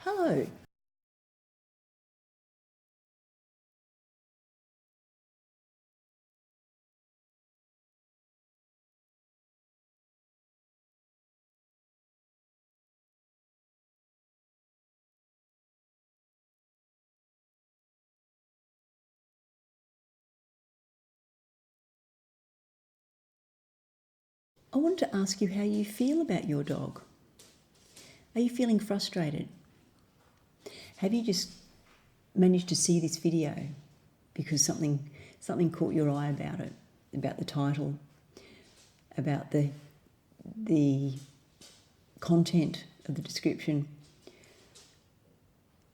Hello. I wanted to ask you how you feel about your dog. Are you feeling frustrated? Have you just managed to see this video because something caught your eye about it, about the title, about the content of the description,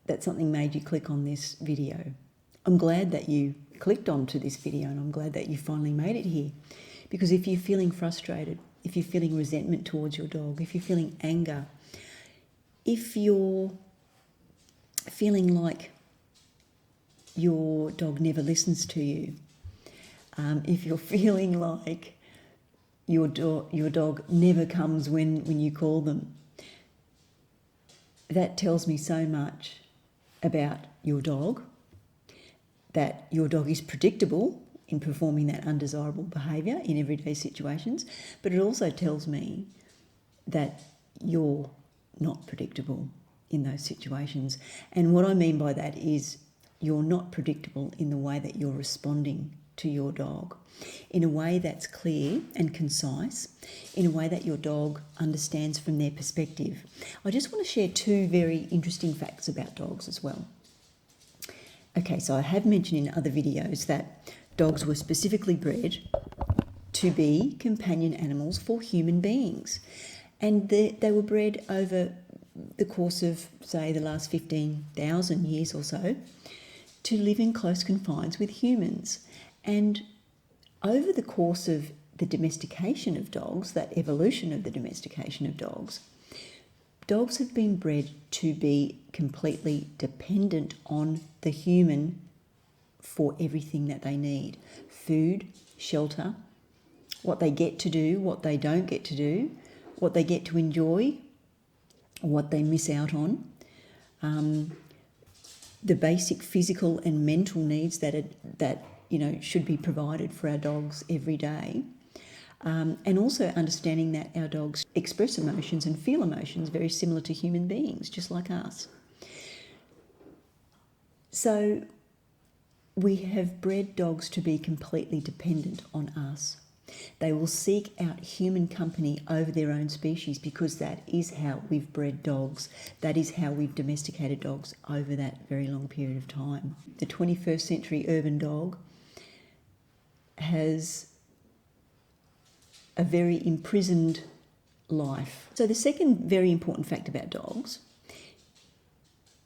that something made you click on this video? I'm glad that you clicked onto this video, and I'm glad that you finally made it here, because if you're feeling frustrated, if you're feeling resentment towards your dog, if you're feeling anger, if you're feeling like your dog never listens to you, if you're feeling like your dog never comes when you call them, that tells me so much about your dog, that your dog is predictable in performing that undesirable behaviour in everyday situations, but it also tells me that you're not predictable in those situations. And what I mean by that is you're not predictable in the way that you're responding to your dog, in a way that's clear and concise, in a way that your dog understands from their perspective. I just want to share two very interesting facts about dogs as well. Okay, so I have mentioned in other videos that dogs were specifically bred to be companion animals for human beings. And they were bred over the course of, say, the last 15,000 years or so to live in close confines with humans. And over the course of the domestication of dogs, that evolution of the domestication of dogs, dogs have been bred to be completely dependent on the human for everything that they need: food, shelter, what they get to do, what they don't get to do, what they get to enjoy, what they miss out on, the basic physical and mental needs that should be provided for our dogs every day. And also understanding that our dogs express emotions and feel emotions very similar to human beings, just like us. So we have bred dogs to be completely dependent on us. They will seek out human company over their own species because that is how we've bred dogs. That is how we've domesticated dogs over that very long period of time. The 21st century urban dog has a very imprisoned life. So the second very important fact about dogs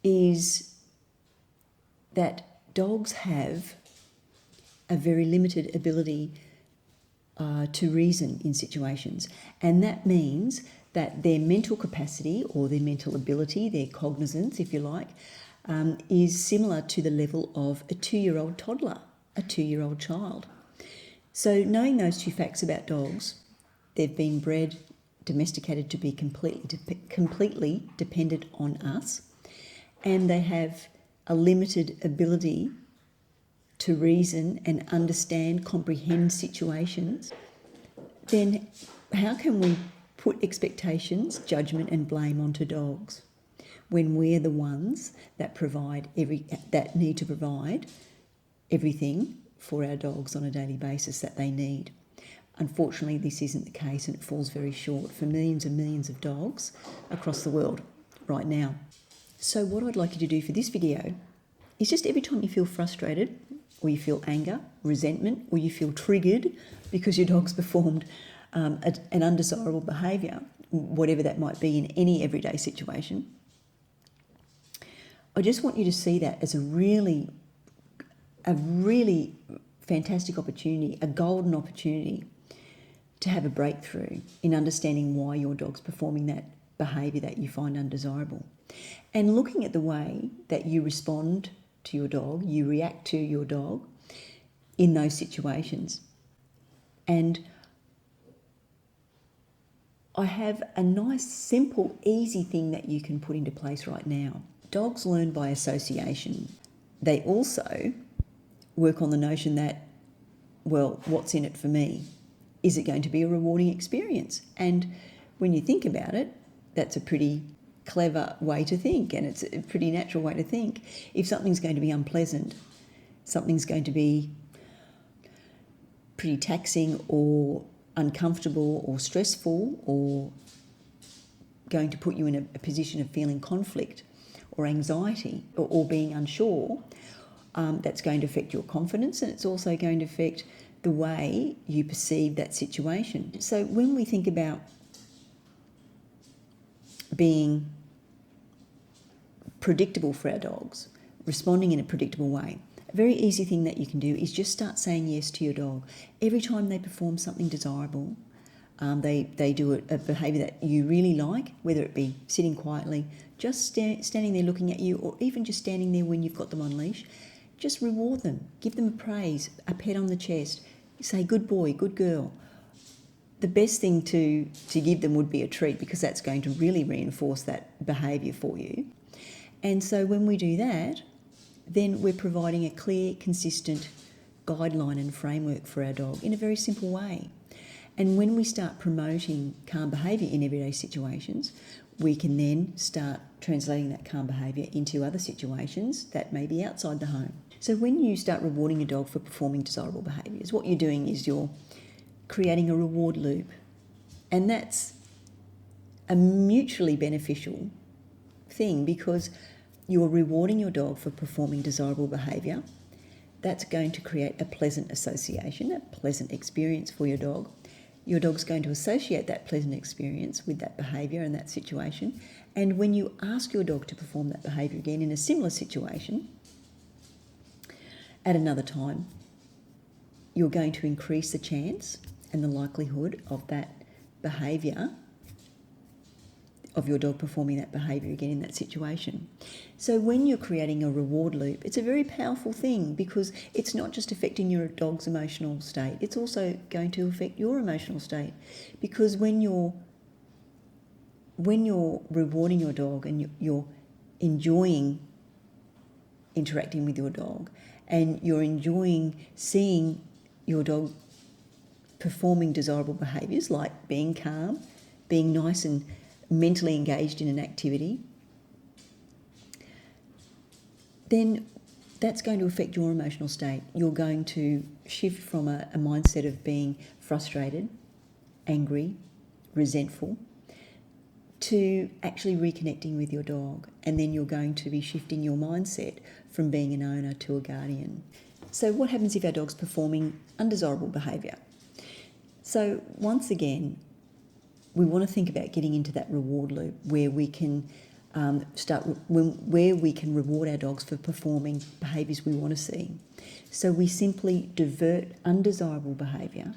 is that dogs have a very limited ability to reason in situations. And that means that their mental capacity, or their mental ability, their cognizance, if you like, is similar to the level of a 2-year-old toddler, a 2-year-old child. So knowing those two facts about dogs, they've been bred, domesticated to be completely dependent on us, and they have a limited ability to reason and understand, comprehend situations, then how can we put expectations, judgment and blame onto dogs when we're the ones that need to provide everything for our dogs on a daily basis that they need? Unfortunately, this isn't the case, and it falls very short for millions and millions of dogs across the world right now. So what I'd like you to do for this video is just every time you feel frustrated, or you feel anger, resentment, or you feel triggered because your dog's performed an undesirable behaviour, whatever that might be in any everyday situation, I just want you to see that as a really fantastic opportunity, a golden opportunity to have a breakthrough in understanding why your dog's performing that behaviour that you find undesirable. And looking at the way that you respond to your dog, you react to your dog in those situations. And I have a nice, simple, easy thing that you can put into place right now. Dogs learn by association. They also work on the notion that, well, what's in it for me? Is it going to be a rewarding experience? And when you think about it, that's a pretty clever way to think, and it's a pretty natural way to think. If something's going to be unpleasant, something's going to be pretty taxing or uncomfortable or stressful or going to put you in a position of feeling conflict or anxiety or being unsure, that's going to affect your confidence, and it's also going to affect the way you perceive that situation. So when we think about being predictable for our dogs, responding in a predictable way, a very easy thing that you can do is just start saying yes to your dog. Every time they perform something desirable, they do a behaviour that you really like, whether it be sitting quietly, just standing there looking at you, or even just standing there when you've got them on leash, just reward them, give them a praise, a pat on the chest, say good boy, good girl. The best thing to give them would be a treat, because that's going to really reinforce that behaviour for you. And so when we do that, then we're providing a clear, consistent guideline and framework for our dog in a very simple way. And when we start promoting calm behaviour in everyday situations, we can then start translating that calm behaviour into other situations that may be outside the home. So when you start rewarding your dog for performing desirable behaviours, what you're doing is you're creating a reward loop. And that's a mutually beneficial thing, because you're rewarding your dog for performing desirable behaviour. That's going to create a pleasant association, a pleasant experience for your dog. Your dog's going to associate that pleasant experience with that behaviour and that situation. And when you ask your dog to perform that behaviour again in a similar situation at another time, you're going to increase the chance and the likelihood of that behaviour, of your dog performing that behaviour again in that situation. So when you're creating a reward loop, it's a very powerful thing, because it's not just affecting your dog's emotional state, it's also going to affect your emotional state. Because when you're rewarding your dog and you're enjoying interacting with your dog, and you're enjoying seeing your dog performing desirable behaviours like being calm, being nice and mentally engaged in an activity, then that's going to affect your emotional state. You're going to shift from a mindset of being frustrated, angry, resentful, to actually reconnecting with your dog. And then you're going to be shifting your mindset from being an owner to a guardian. So what happens if our dog's performing undesirable behaviour? So once again, we want to think about getting into that reward loop where we can where we can reward our dogs for performing behaviours we want to see. So we simply divert undesirable behaviour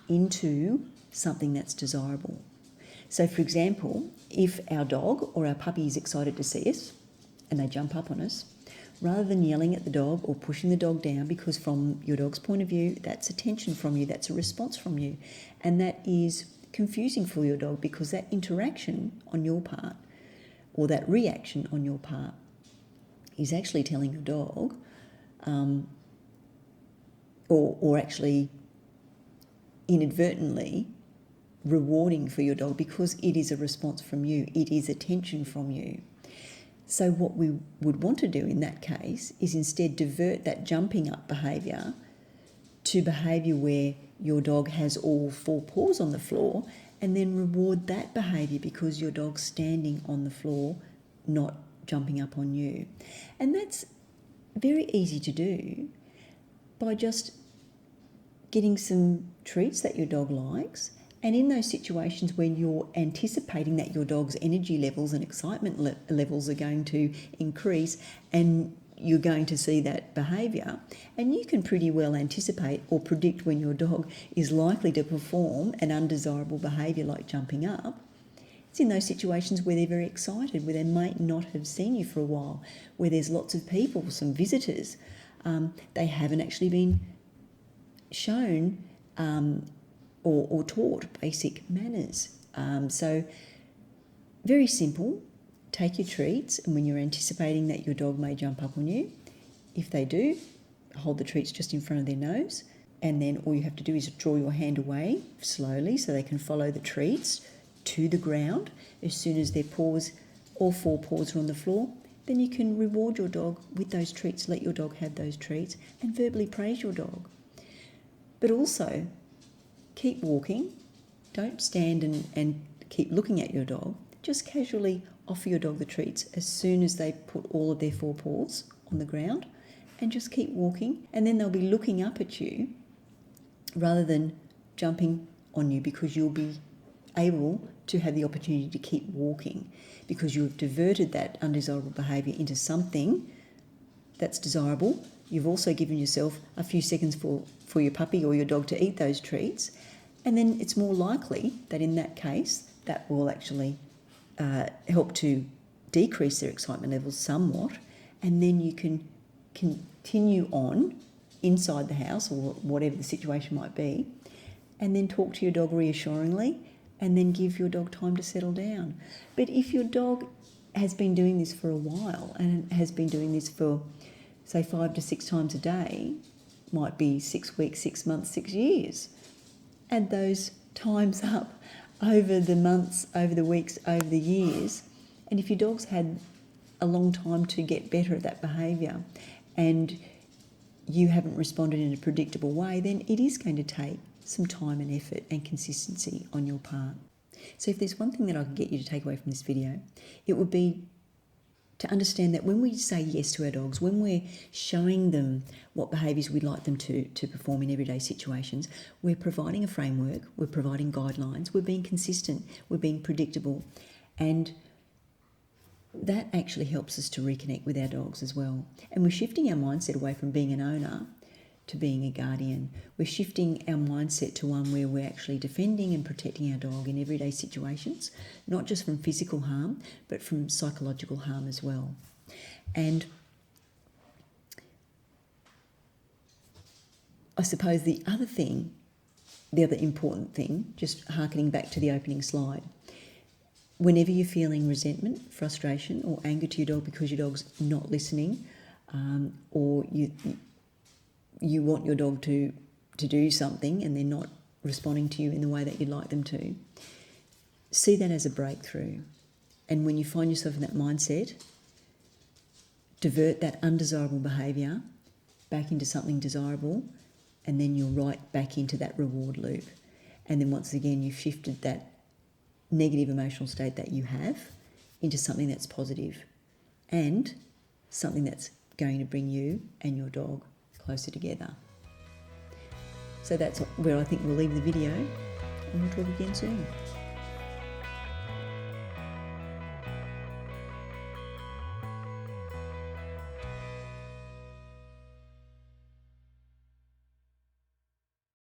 into something that's desirable. So for example, if our dog or our puppy is excited to see us and they jump up on us, rather than yelling at the dog or pushing the dog down, because from your dog's point of view, that's attention from you, that's a response from you, and that is confusing for your dog, because that interaction on your part or that reaction on your part is actually telling your dog or actually inadvertently rewarding for your dog, because it is a response from you, it is attention from you. So what we would want to do in that case is instead divert that jumping up behaviour to behaviour where your dog has all four paws on the floor, and then reward that behaviour because your dog's standing on the floor, not jumping up on you. And that's very easy to do by just getting some treats that your dog likes. And in those situations when you're anticipating that your dog's energy levels and excitement levels are going to increase, and you're going to see that behaviour, and you can pretty well anticipate or predict when your dog is likely to perform an undesirable behaviour like jumping up. It's in those situations where they're very excited, where they might not have seen you for a while, where there's lots of people, some visitors. They haven't actually been shown or taught basic manners. So very simple. take your treats, and when you're anticipating that your dog may jump up on you, if they do, hold the treats just in front of their nose, and then all you have to do is draw your hand away slowly so they can follow the treats to the ground. As soon as their paws, all 4 paws are on the floor, then you can reward your dog with those treats, let your dog have those treats, and verbally praise your dog. But also, keep walking. Don't stand and keep looking at your dog. Just casually offer your dog the treats as soon as they put all of their 4 paws on the ground, and just keep walking. And then they'll be looking up at you rather than jumping on you, because you'll be able to have the opportunity to keep walking, because you've diverted that undesirable behaviour into something that's desirable. You've also given yourself a few seconds for your puppy or your dog to eat those treats, and then it's more likely that in that case that will actually help to decrease their excitement levels somewhat, and then you can continue on inside the house or whatever the situation might be, and then talk to your dog reassuringly, and then give your dog time to settle down. But if your dog has been doing this for a while and has been doing this for, say, 5 to 6 times a day, might be 6 weeks, 6 months, 6 years, add those times up over the months, over the weeks, over the years, and if your dog's had a long time to get better at that behaviour and you haven't responded in a predictable way, then it is going to take some time and effort and consistency on your part. So if there's one thing that I can get you to take away from this video, it would be to understand that when we say yes to our dogs, when we're showing them what behaviours we'd like them to perform in everyday situations, we're providing a framework, we're providing guidelines, we're being consistent, we're being predictable, and that actually helps us to reconnect with our dogs as well. And we're shifting our mindset away from being an owner to being a guardian. We're shifting our mindset to one where we're actually defending and protecting our dog in everyday situations, not just from physical harm, but from psychological harm as well. And I suppose the other important thing, just harkening back to the opening slide, whenever you're feeling resentment, frustration, or anger to your dog because your dog's not listening, or you want your dog to do something and they're not responding to you in the way that you'd like them to, see that as a breakthrough. And when you find yourself in that mindset, divert that undesirable behaviour back into something desirable, and then you're right back into that reward loop. And then once again, you've shifted that negative emotional state that you have into something that's positive and something that's going to bring you and your dog closer together. So that's where I think we'll leave the video, and we'll talk again soon.